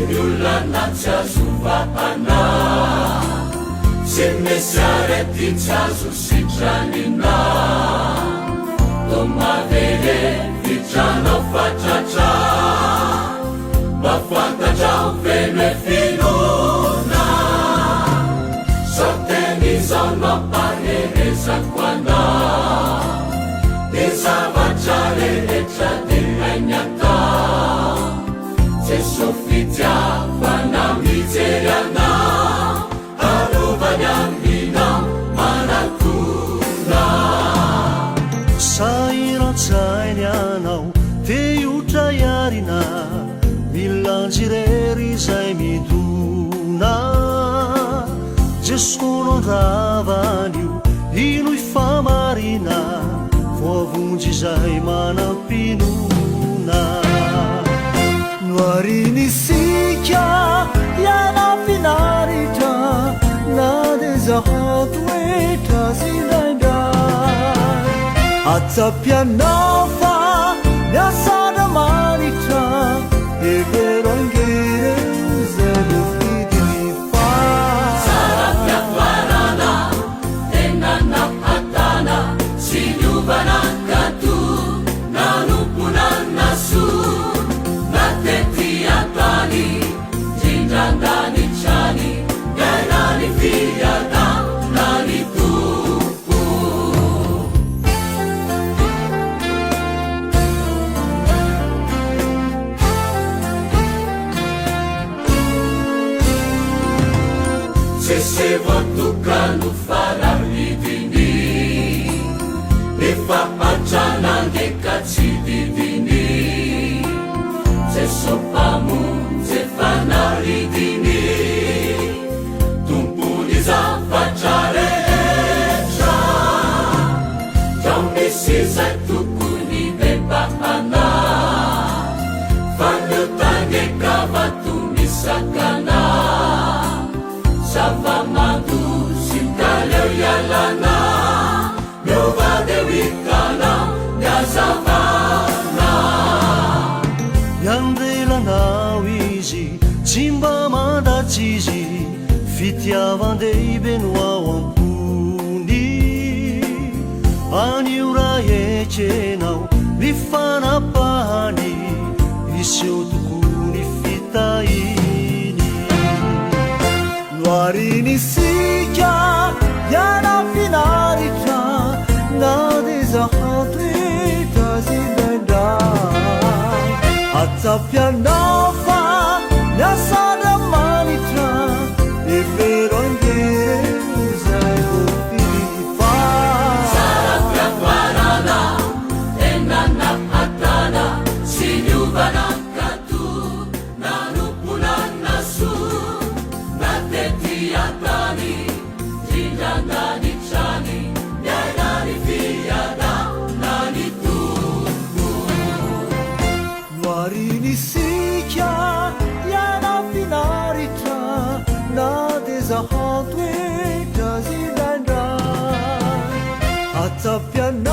Sinyulanacazuvahana Semesiareti cazo sitranina Tomavere vitranao fatratra Mafantatrao vene finona Satenizao mampaherezako ana De zavatra rehetra de hainy atao Jeso fitiavana mijery anao Alovany aminao manakona Sairatsainy anao teotra iarina Milanjirery zay midona Jesko nondravanio ino ifamarina Voavonjy zay manampinona Noarinisika iana finaritra Na de zahatoetra sinandray Atsapianao fa niasana manitra Everangere zay mofidilifa Sarapiafarana tena napatana Sinyovana katu nanumpuna su Nateti atani Jindrandani chani Gainani fiada nani tupu Se votukanu farahidini Nefa pacanange katsididini Jeso pamonjy fanaridini Tompony zavatra rehetra Drao misy zay tokony bebahana Faneotange kavatomisakana Zava-mando sy kaleo ialana Miovadeo ikana miazavana Miandelanao izy tsy mba mandatsy izy Fitiavan-dehibe no ao ampony Anio raha etrenao mifanapahany Iseo tokony fitahiny Noarinisika iana finaritra Na de zahatoetra zindraindray Atsapianao fa niasana manitra Everangere zay mofilifa Sarapiafarana tena napatana Sinyovana katu nanumpuna su Nateti atani Jindrandani chani Gainani fiada nani tupu Noarinisika iana finaritra Na de zahatoetra zindraindray Atsapianao